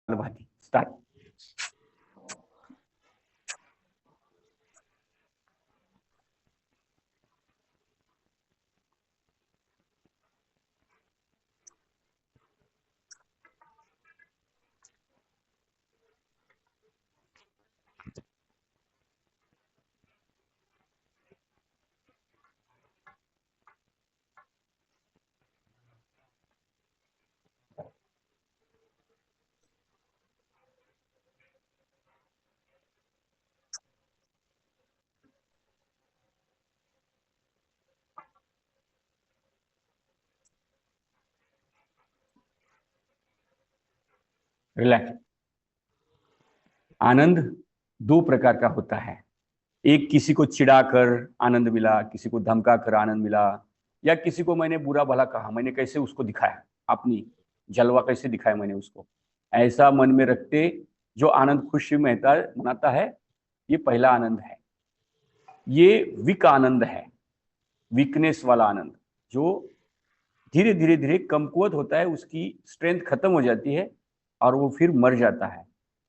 भाती start. Relax. आनंद दो प्रकार का होता है। एक, किसी को चिढ़ाकर आनंद मिला, किसी को धमकाकर आनंद मिला, या किसी को मैंने बुरा भला कहा, मैंने कैसे उसको दिखाया, अपनी जलवा कैसे दिखाया मैंने उसको, ऐसा मन में रखते जो आनंद खुशी मनाता है, ये पहला आनंद है। ये विक आनंद है, वीकनेस वाला आनंद, जो धीरे धीरे धीरे कमकुवत होता है, उसकी स्ट्रेंथ खत्म हो जाती है और वो फिर मर जाता है,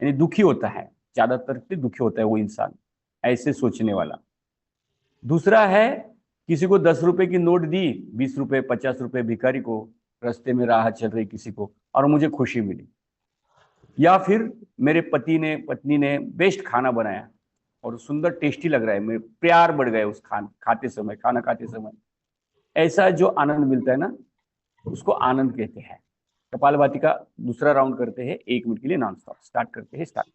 यानी दुखी होता है, ज्यादातर दुखी होता है वो इंसान, ऐसे सोचने वाला। दूसरा है, किसी को 10 रुपए की नोट दी, 20 रुपए 50 रुपए भिखारी को, रास्ते में राह चल रही किसी को, और मुझे खुशी मिली। या फिर मेरे पत्नी ने बेस्ट खाना बनाया और सुंदर टेस्टी लग रहा है, मेरे प्यार बढ़ गए उस खाना खाते समय, ऐसा जो आनंद मिलता है ना, उसको आनंद कहते हैं। कपालभाति का दूसरा राउंड करते हैं 1 मिनट के लिए नॉन स्टॉप। स्टार्ट करते हैं, स्टार्ट।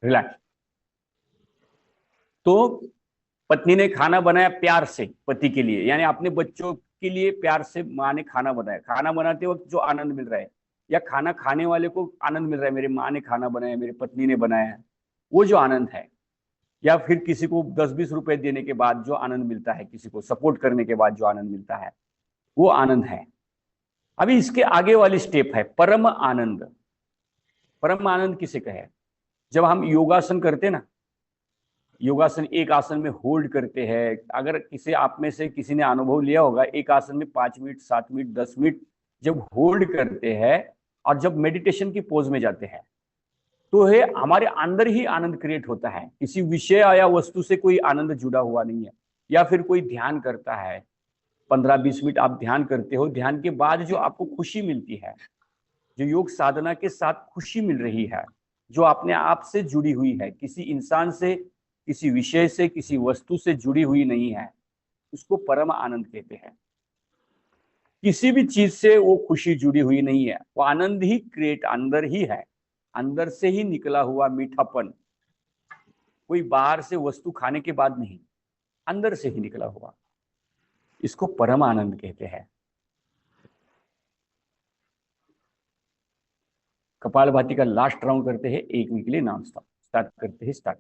रिलैक्स। तो पत्नी ने खाना बनाया प्यार से पति के लिए, यानी अपने बच्चों के लिए प्यार से माँ ने खाना बनाया, खाना बनाते वक्त जो आनंद मिल रहा है, या खाना खाने वाले को आनंद मिल रहा है, मेरी माँ ने खाना बनाया, मेरी पत्नी ने बनाया, वो जो आनंद है। या फिर किसी को 10-20 रुपए देने के बाद जो आनंद मिलता है, किसी को सपोर्ट करने के बाद जो आनंद मिलता है, वो आनंद है। अभी इसके आगे वाली स्टेप है परम आनंद। परम आनंद किसे कहे? जब हम योगासन करते ना, योगासन एक आसन में होल्ड करते हैं, अगर किसी आप में से किसी ने अनुभव लिया होगा, एक आसन में 5 मिनट 7 मिनट 10 मिनट जब होल्ड करते हैं और जब मेडिटेशन की पोज में जाते हैं, तो है हमारे अंदर ही आनंद क्रिएट होता है, किसी विषय या वस्तु से कोई आनंद जुड़ा हुआ नहीं है। या फिर कोई ध्यान करता है, 15-20 मिनट आप ध्यान करते हो, ध्यान के बाद जो आपको खुशी मिलती है, जो योग साधना के साथ खुशी मिल रही है, जो अपने आप से जुड़ी हुई है, किसी इंसान से, किसी विषय से, किसी वस्तु से जुड़ी हुई नहीं है, उसको परम आनंद कहते हैं। किसी भी चीज से वो खुशी जुड़ी हुई नहीं है, वो आनंद ही क्रिएट अंदर ही है, अंदर से ही निकला हुआ मीठापन, कोई बाहर से वस्तु खाने के बाद नहीं, अंदर से ही निकला हुआ, इसको परम आनंद कहते हैं। कपालभाति का लास्ट राउंड करते हैं 1 मिनट के लिए नॉन स्टॉप। स्टार्ट करते हैं, स्टार्ट।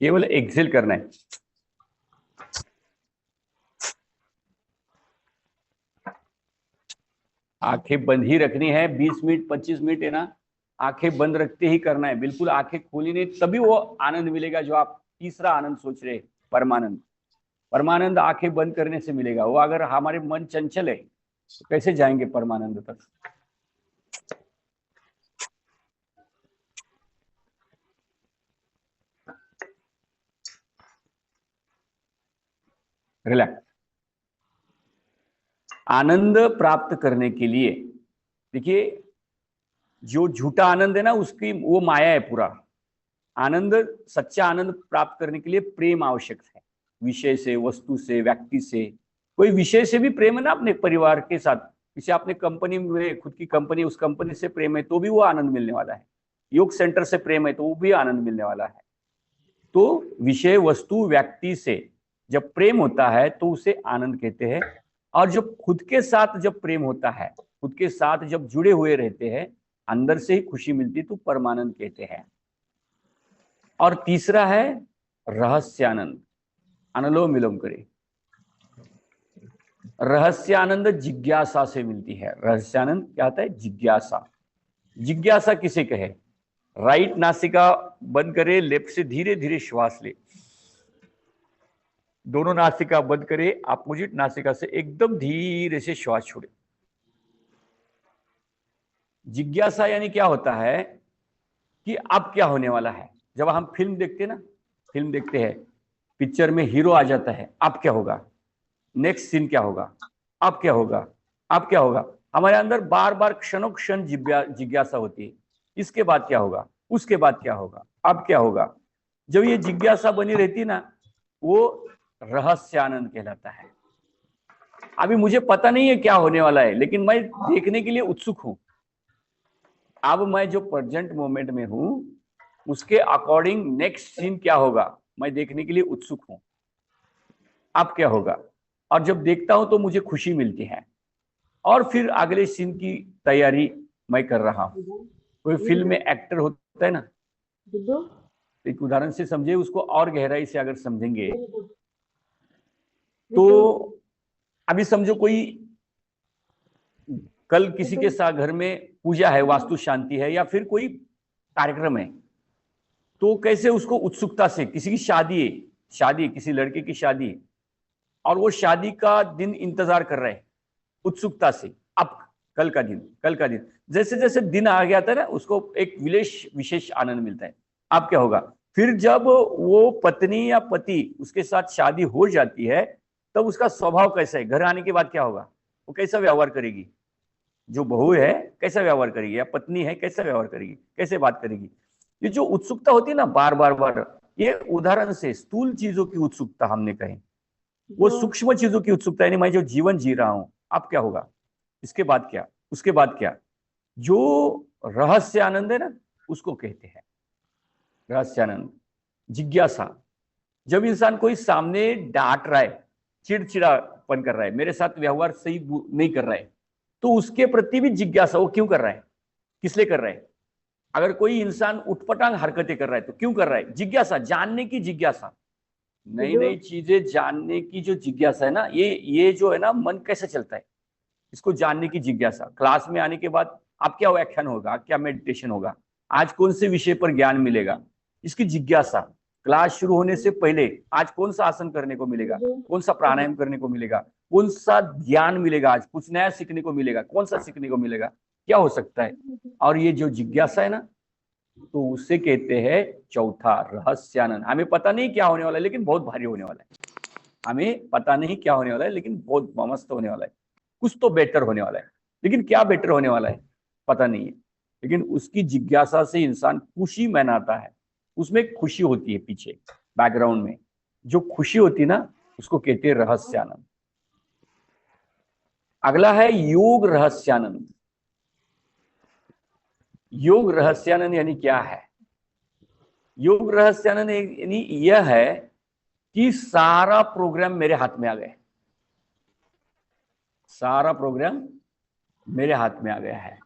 केवल एक्सेल करना है। आंखें बंद ही रखनी है, 20 मिनट 25 मिनट है ना, आंखें बंद रखते ही करना है, बिल्कुल आंखें खोली नहीं, तभी वो आनंद मिलेगा जो आप तीसरा आनंद सोच रहे, परमानंद। परमानंद आंखें बंद करने से मिलेगा। वो अगर हमारे मन चंचल है तो कैसे जाएंगे परमानंद तक। रिलैक्स। आनंद प्राप्त करने के लिए देखिए, जो झूठा आनंद है ना, उसकी वो माया है पूरा। आनंद, सच्चा आनंद प्राप्त करने के लिए प्रेम आवश्यक है, विषय से, वस्तु से, व्यक्ति से। कोई विषय से भी प्रेम है ना, अपने परिवार के साथ, किसी आपने कंपनी में, खुद की कंपनी, उस कंपनी से प्रेम है तो भी वो आनंद मिलने वाला है। योग सेंटर से प्रेम है तो वो भी आनंद मिलने वाला है। तो विषय, वस्तु, व्यक्ति से जब प्रेम होता है तो उसे आनंद कहते हैं। और जब खुद के साथ जब प्रेम होता है, खुद के साथ जब जुड़े हुए रहते हैं, अंदर से ही खुशी मिलती, तो परमानंद कहते हैं। और तीसरा है रहस्यानंद। अनुलोम विलोम करें। रहस्यानंद जिज्ञासा से मिलती है। रहस्यानंद क्या होता है? जिज्ञासा। जिज्ञासा किसे कहे? राइट नासिका बंद करे, लेफ्ट से धीरे धीरे श्वास ले, दोनों नासिका बंद करे, अपोजिट नासिका से एकदम धीरे से श्वास छोड़े। जिज्ञासा यानी क्या होता है कि अब क्या होने वाला है। जब हम फिल्म देखते हैं ना, फिल्म देखते हैं, पिक्चर में हीरो आ जाता है, अब क्या होगा, नेक्स्ट सीन क्या होगा, अब क्या होगा, अब क्या होगा। हमारे अंदर बार बार क्षणों क्षण जिज्ञासा होती है, इसके बाद क्या होगा, उसके बाद क्या होगा, अब क्या होगा। जब ये जिज्ञासा बनी रहती ना, वो रहस्यानंद कहलाता है। अभी मुझे पता नहीं है क्या होने वाला है, लेकिन मैं देखने के लिए उत्सुक हूं। अब मैं जो प्रेजेंट मोमेंट में हूं, उसके अकॉर्डिंग नेक्स्ट सीन क्या होगा, मैं देखने के लिए उत्सुक हूं, अब क्या होगा। और जब देखता हूं तो मुझे खुशी मिलती है, और फिर अगले सीन की तैयारी मैं कर रहा हूं। कोई फिल्म में एक्टर होता है ना, एक उदाहरण से समझे उसको, और गहराई से अगर समझेंगे तो अभी समझो कोई कल किसी के साथ घर में पूजा है, वास्तु शांति है, या फिर कोई कार्यक्रम है, तो कैसे उसको उत्सुकता से, किसी की शादी है, शादी किसी लड़के की शादी है, और वो शादी का दिन इंतजार कर रहे हैं उत्सुकता से। अब कल का दिन, कल का दिन, जैसे जैसे दिन आ गया था ना, उसको एक विशेष आनंद मिलता है। अब क्या होगा, फिर जब वो पत्नी या पति उसके साथ शादी हो जाती है, तब उसका स्वभाव कैसा है, घर आने के बाद क्या होगा, वो कैसा व्यवहार करेगी, जो बहू है कैसा व्यवहार करेगी, या पत्नी है कैसा व्यवहार करेगी, कैसे बात करेगी। ये जो उत्सुकता होती है ना, बार बार बार, ये उदाहरण से स्थूल चीजों की उत्सुकता हमने कही, वो सूक्ष्म चीजों की उत्सुकता, यानी मैं जो जीवन जी रहा हूं, अब क्या होगा, इसके बाद क्या, उसके बाद क्या, जो रहस्य आनंद है ना, उसको कहते हैं रहस्यानंद। जिज्ञासा, जब इंसान कोई सामने डांट रहा है, चिड़चिड़ापन कर रहा है, मेरे साथ व्यवहार सही नहीं कर रहा है, तो उसके प्रति भी जिज्ञासा, वो क्यों कर रहा है, किस लिए कर रहा है। अगर कोई इंसान उठपटांग हरकतें कर रहा है तो क्यों कर रहा है, जिज्ञासा, जानने की जिज्ञासा, नई नई चीजें जानने की जो जिज्ञासा है ना, ये जो है ना, मन कैसे चलता है, इसको जानने की जिज्ञासा। क्लास में आने के बाद आप क्या व्याख्यान होगा, क्या मेडिटेशन होगा, आज कौन से विषय पर ज्ञान मिलेगा, इसकी जिज्ञासा। क्लास शुरू होने से पहले आज कौन सा आसन करने को मिलेगा, कौन सा प्राणायाम करने को मिलेगा, कौन सा ज्ञान मिलेगा, आज कुछ नया सीखने को मिलेगा, कौन सा सीखने को मिलेगा, क्या हो सकता है। और ये जो जिज्ञासा है ना, तो उसे कहते हैं चौथा रहस्यानंद। हमें पता नहीं क्या होने वाला है, लेकिन बहुत भारी होने वाला है। हमें पता नहीं क्या होने वाला है, लेकिन बहुत मस्त होने वाला है, कुछ तो बेटर होने वाला है। लेकिन क्या बेटर होने वाला है पता नहीं है, लेकिन उसकी जिज्ञासा से इंसान खुशी मनाता है, उसमें खुशी होती है पीछे बैकग्राउंड में, जो खुशी होती है ना, उसको कहते हैं रहस्यानंद। अगला है योग रहस्यानंद। योग रहस्यानंद यानी क्या है? योग रहस्यानंद यानी यह है कि सारा प्रोग्राम मेरे हाथ में आ गया, सारा प्रोग्राम मेरे हाथ में आ गया है।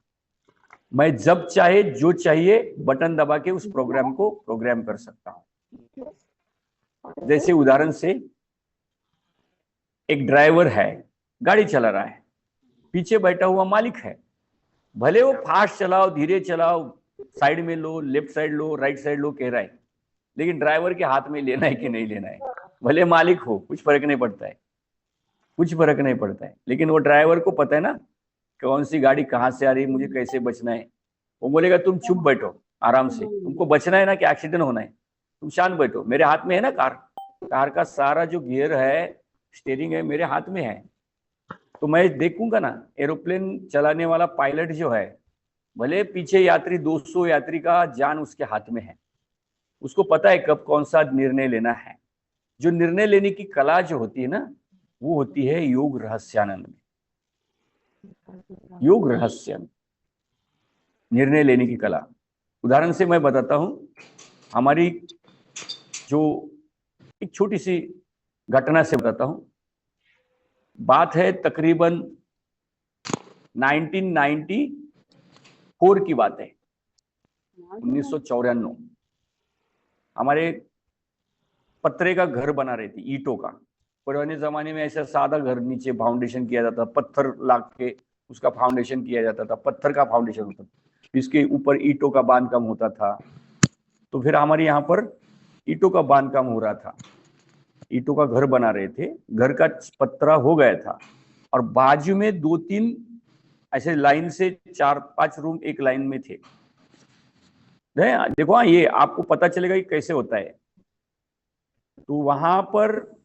मैं जब चाहे जो चाहिए बटन दबा के उस प्रोग्राम को प्रोग्राम कर सकता हूं। जैसे उदाहरण से, एक ड्राइवर है, गाड़ी चला रहा है, पीछे बैठा हुआ मालिक है, भले वो फास्ट चलाओ, धीरे चलाओ, साइड में लो, लेफ्ट साइड लो, राइट साइड लो कह रहा है, लेकिन ड्राइवर के हाथ में लेना है कि नहीं लेना है। भले मालिक हो, कुछ फर्क नहीं पड़ता है, कुछ फर्क नहीं पड़ता है, लेकिन वो ड्राइवर को पता है ना कौन सी गाड़ी कहाँ से आ रही है, मुझे कैसे बचना है। वो बोलेगा तुम चुप बैठो आराम से, तुमको बचना है ना कि एक्सीडेंट होना है, तुम शांत बैठो, मेरे हाथ में है ना कार, कार का सारा जो गियर है, स्टीयरिंग है, मेरे हाथ में है। तो मैं देखूंगा ना, एरोप्लेन चलाने वाला पायलट जो है, भले पीछे यात्री 200 यात्री का जान उसके हाथ में है, उसको पता है कब कौन सा निर्णय लेना है। जो निर्णय लेने की कला जो होती है ना, वो होती है योग रहस्यानंद में। योग रहस्य, निर्णय लेने की कला। उदाहरण से मैं बताता हूं, हमारी जो एक छोटी सी घटना से बताता हूं। बात है तकरीबन 1994 की बात है, 1994। हमारे पत्रे का घर बना रही थी, ईंटों का। पुराने जमाने में ऐसा सादा घर, नीचे फाउंडेशन किया जाता, पत्थर ला के उसका फाउंडेशन किया जाता था, पत्थर का फाउंडेशन होता था, इसके ऊपर ईंटों का बांधकाम होता था। तो फिर हमारे यहाँ पर ईंटों का बांधकाम हो रहा था, ईंटों का घर बना रहे थे, घर का पत्रा हो गया था, और बाजू में 2-3 ऐसे लाइन से 4-5 रूम एक लाइन में थे। देखो हाँ, ये आपको पता चलेगा कि कैसे होता है। तो वहां पर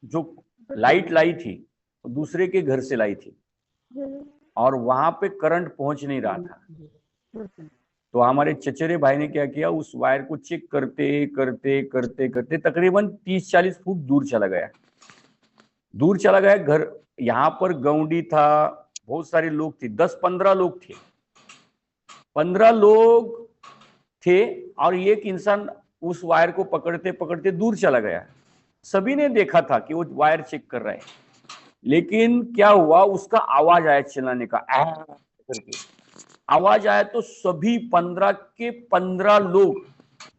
जो लाइट लाई थी, दूसरे के घर से लाई थी, और वहां पे करंट पहुंच नहीं रहा था। तो हमारे चचेरे भाई ने क्या किया, उस वायर को चेक करते करते करते करते तकरीबन 30-40 फुट दूर चला गया, दूर चला गया घर। यहाँ पर गौंडी था, बहुत सारे लोग थे, 10-15 लोग थे, 15 लोग थे, और एक इंसान उस वायर को पकड़ते पकड़ते दूर चला गया। सभी ने देखा था कि वो वायर चेक कर रहा है, लेकिन क्या हुआ, उसका आवाज आया चिल्लाने का, करके आवाज आया, तो सभी 15 के 15 लोग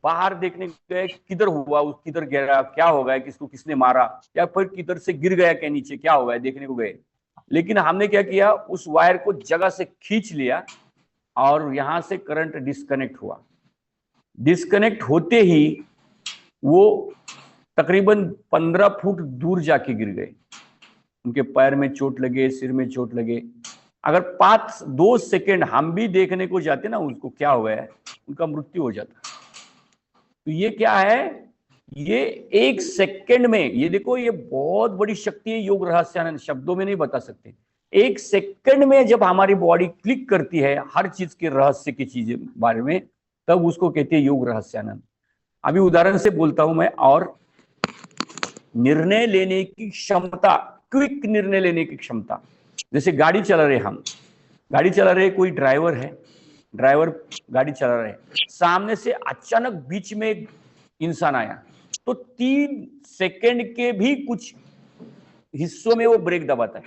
बाहर देखने गए, किधर हुआ, किधर गिरा, क्या हो गया, किसको किसने मारा, या फिर किधर से गिर गया क्या नीचे, क्या हो गया देखने को गए। लेकिन हमने क्या किया, उस वायर को जगह से खींच लिया, और यहां से करंट डिस्कनेक्ट हुआ। डिस्कनेक्ट होते ही वो तकरीबन 15 फुट दूर जाके गिर गए, उनके पैर में चोट लगे, सिर में चोट लगे। अगर 5-2 सेकेंड हम भी देखने को जाते ना उसको क्या हुआ है, उनका मृत्यु हो जाता। तो ये क्या है, ये 1 सेकेंड में, ये देखो ये बहुत बड़ी शक्ति है योग रहस्यानंद, शब्दों में नहीं बता सकते। 1 सेकेंड में जब हमारी बॉडी क्लिक करती है हर चीज के रहस्य की चीजें बारे में, तब उसको कहते हैं योग रहस्यानंद। अभी उदाहरण से बोलता हूं मैं, और निर्णय लेने की क्षमता, क्विक निर्णय लेने की क्षमता। जैसे गाड़ी चला रहे, हम गाड़ी चला रहे, कोई ड्राइवर है, ड्राइवर गाड़ी चला रहे, सामने से अचानक बीच में एक इंसान आया, तो 3 सेकंड के भी कुछ हिस्सों में वो ब्रेक दबाता है,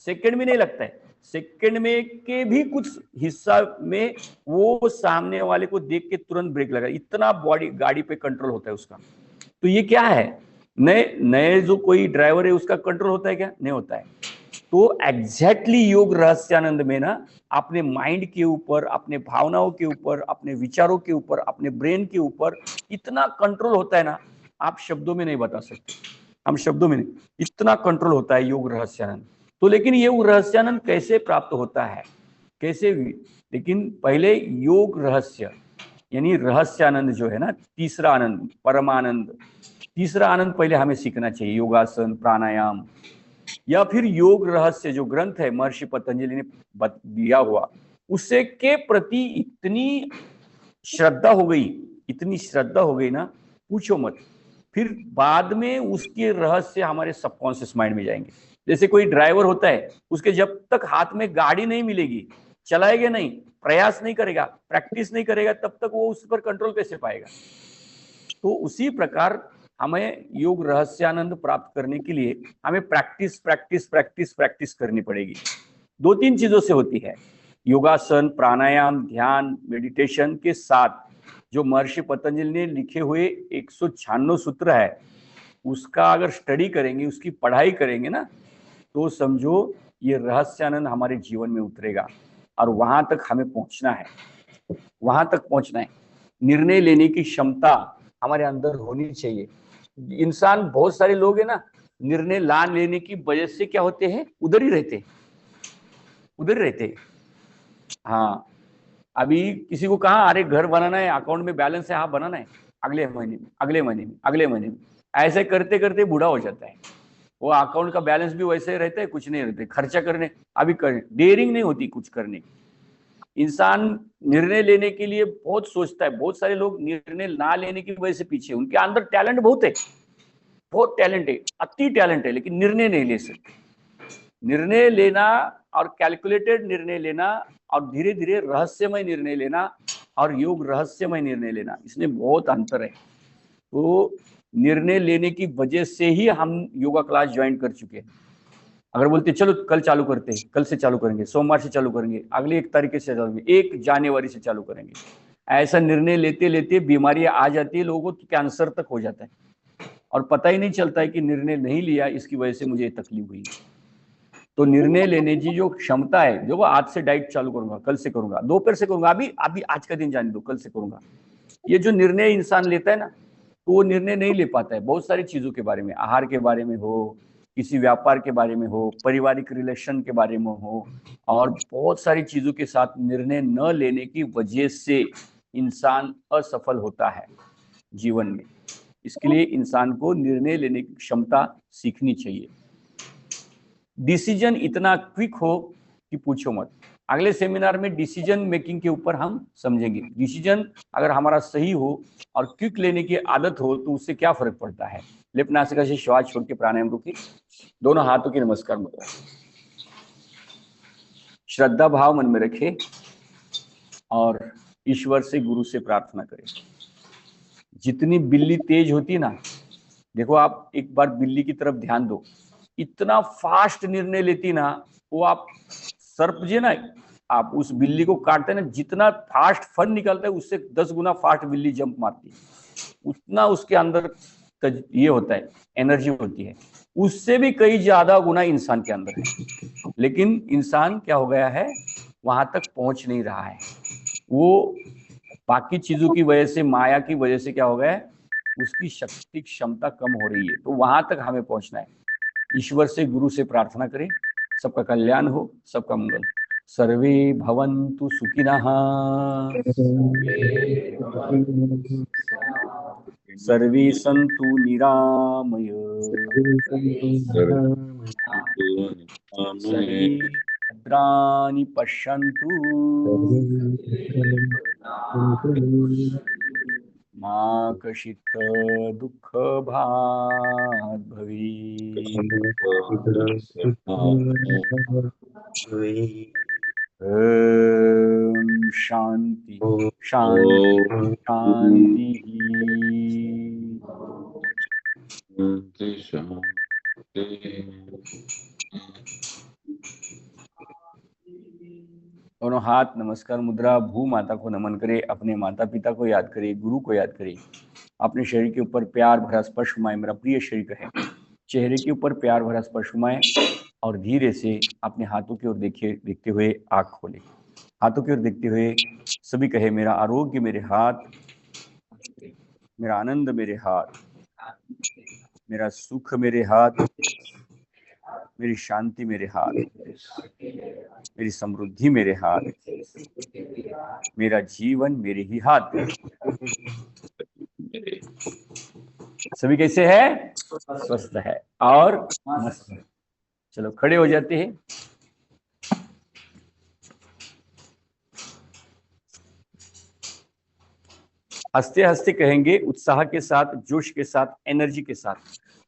सेकंड भी नहीं लगता है, सेकंड में के भी कुछ हिस्सा में वो सामने वाले को देख के तुरंत ब्रेक लगा, इतना बॉडी गाड़ी पे कंट्रोल होता है उसका। तो ये क्या है, नए नए जो कोई ड्राइवर है उसका कंट्रोल होता है क्या, नहीं होता है। तो एग्जैक्टली योग रहस्यानंद में ना, अपने माइंड के ऊपर, अपने भावनाओं के ऊपर, अपने विचारों के ऊपर, अपने ब्रेन के ऊपर इतना कंट्रोल होता है ना, आप शब्दों में नहीं बता सकते, हम शब्दों में नहीं, इतना कंट्रोल होता है योग रहस्यानंद। तो लेकिन ये रहस्यानंद कैसे प्राप्त होता है, कैसे भी, लेकिन पहले योग रहस्य यानी रहस्यानंद जो है ना, तीसरा आनंद, परमानंद, तीसरा आनंद पहले हमें सीखना चाहिए। योगासन, प्राणायाम, या फिर योग रहस्य जो ग्रंथ है महर्षि पतंजलि ने दिया हुआ, उससे के प्रति इतनी श्रद्धा हो गई, इतनी श्रद्धा हो गई ना, पूछो मत। फिर बाद में उसके रहस्य हमारे सबकॉन्शियस माइंड में जाएंगे। जैसे कोई ड्राइवर होता है, उसके जब तक हाथ में गाड़ी नहीं मिलेगी, चलाएगा नहीं, प्रयास नहीं करेगा, प्रैक्टिस नहीं करेगा, तब तक वो उस पर कंट्रोल कैसे पाएगा। तो उसी प्रकार हमें योग रहस्यानंद प्राप्त करने के लिए हमें प्रैक्टिस प्रैक्टिस प्रैक्टिस प्रैक्टिस करनी पड़ेगी। 2-3 चीजों से होती है, योगासन, प्राणायाम, ध्यान, मेडिटेशन के साथ जो महर्षि पतंजलि ने लिखे हुए 196 सूत्र है, उसका अगर स्टडी करेंगे, उसकी पढ़ाई करेंगे ना, तो समझो ये रहस्यानंद हमारे जीवन में उतरेगा। और वहां तक हमें पहुंचना है, वहां तक पहुंचना है। निर्णय लेने की क्षमता हमारे अंदर होनी चाहिए। इंसान, बहुत सारे लोग है ना, निर्णय ला लेने की वजह से क्या होते हैं, उधर ही रहते, उधर ही रहते। हाँ, अभी किसी को कहा अरे घर बनाना है, अकाउंट में बैलेंस है, हाँ बनाना है, अगले महीने में, अगले महीने में, अगले महीने में, ऐसे करते करते बूढ़ा हो जाता है। वो अकाउंट का बैलेंस भी वैसे रहता है, कुछ नहीं रहते, खर्चा करने अभी कर, डेयरिंग नहीं होती कुछ करने की। इंसान निर्णय लेने के लिए बहुत सोचता है। बहुत सारे लोग निर्णय ना लेने की वजह से पीछे, उनके अंदर टैलेंट बहुत है, बहुत टैलेंट है, अति टैलेंट है, लेकिन निर्णय नहीं ले सकते। निर्णय लेना और कैलकुलेटेड निर्णय लेना और धीरे धीरे रहस्यमय निर्णय लेना और योग रहस्यमय निर्णय लेना, इसमें बहुत अंतर है। तो निर्णय लेने की वजह से ही हम योगा क्लास ज्वाइन कर चुके हैं। अगर बोलते चलो कल चालू करते हैं, कल से चालू करेंगे, सोमवार से चालू करेंगे, अगले 1 तारीख से चालू करेंगे, 1 जनवरी से चालू करेंगे, ऐसा निर्णय लेते लेते बीमारियां आ जाती है, लोगों को कैंसर तक हो जाता है और पता ही नहीं चलता है कि निर्णय नहीं लिया, इसकी वजह से मुझे तकलीफ हुई। तो निर्णय लेने की जो क्षमता है, देखो आज से डाइट चालू करूंगा, कल से करूंगा, दोपहर से करूंगा, अभी अभी आज का दिन जाने दो, कल से करूंगा, ये जो निर्णय इंसान लेता है ना, तो वो निर्णय नहीं ले पाता है। बहुत सारी चीजों के बारे में, आहार के बारे में हो, किसी व्यापार के बारे में हो, पारिवारिक रिलेशन के बारे में हो, और बहुत सारी चीजों के साथ निर्णय न लेने की वजह से इंसान असफल होता है जीवन में। इसके लिए इंसान को निर्णय लेने की क्षमता सीखनी चाहिए। डिसीजन इतना क्विक हो कि पूछो मत। अगले सेमिनार में डिसीजन मेकिंग के ऊपर हम समझेंगे। डिसीजन अगर हमारा सही हो और क्विक लेने की आदत हो तो उससे क्या फर्क पड़ता है। लिप्त नासिका से श्वास छोड़ के प्राणायाम रुकी, दोनों हाथों की नमस्कार मुद्रा, श्रद्धा भाव मन में रखे और ईश्वर से, गुरु से प्रार्थना करें। जितनी बिल्ली तेज होती ना, देखो आप एक बार बिल्ली की तरफ ध्यान दो, इतना फास्ट निर्णय लेती ना वो। आप सर्प जे ना, आप उस बिल्ली को काटते ना, जितना फास्ट फन निकलता है उससे 10 गुना फास्ट बिल्ली जंप मारती है, उतना उसके अंदर ये होता है, एनर्जी होती है, उससे भी कई ज्यादा गुना इंसान के अंदर है। लेकिन इंसान क्या हो गया है, वहां तक पहुंच नहीं रहा है। वो बाकी चीजों की वजह से, माया की वजह से क्या हो गया है, उसकी शक्ति क्षमता कम हो रही है। तो वहां तक हमें पहुंचना है। ईश्वर से, गुरु से प्रार्थना करें, सबका कल्याण हो, सबका मंगल। सर्वे भवन्तु सुखिनः, सर्वे सन्तु निरामय, सर्वे भद्राणि पश्यन्तु, मा कश्चित् दुःखभाग् भवेत्। शांति शांति शांति। दोनों हाथ नमस्कार मुद्रा, भू माता को नमन करे, अपने माता पिता को याद करे, गुरु को याद करे, अपने शरीर के ऊपर प्यार भरा स्पर्श घुमाए, मेरा प्रिय शरीर है, चेहरे के ऊपर प्यार भरा स्पर्श घुमाए और धीरे से अपने हाथों की ओर देखिए, देखते हुए आंख खोले। हाथों की ओर देखते हुए सभी कहे, मेरा आरोग्य मेरे हाथ, मेरा आनंद मेरे हाथ, मेरा सुख मेरे हाथ, मेरी शांति मेरे हाथ, मेरी समृद्धि मेरे हाथ, मेरा जीवन मेरे ही हाथ। सभी कैसे है, स्वस्थ है और मस्त है। चलो खड़े हो जाते हैं। हंसते हंसते कहेंगे, उत्साह के साथ, जोश के साथ, एनर्जी के साथ,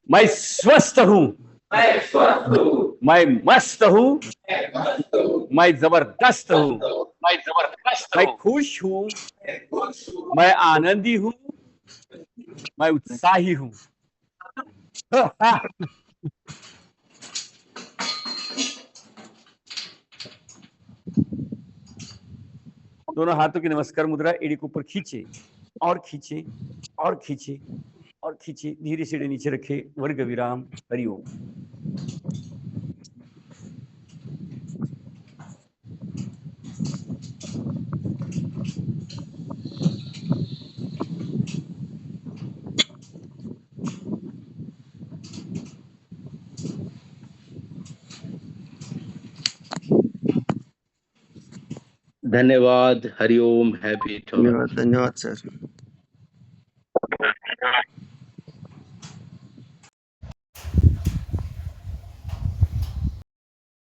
मैं स्वस्थ हूं, मैं स्वस्थ हूं, मैं मस्त हूं, मैं जबरदस्त हूं, मैं जबरदस्त, मैं खुश हूं, मैं आनंदी हूं, मैं उत्साही हूं। दोनों हाथों की नमस्कार मुद्रा, एड़ी के ऊपर खींचे और खींचे और खींचे और खींचे, धीरे से नीचे रखे, वर्ग विराम, हरिओम। धन्यवाद। हरिओम। Happy thought. धन्यवाद सर।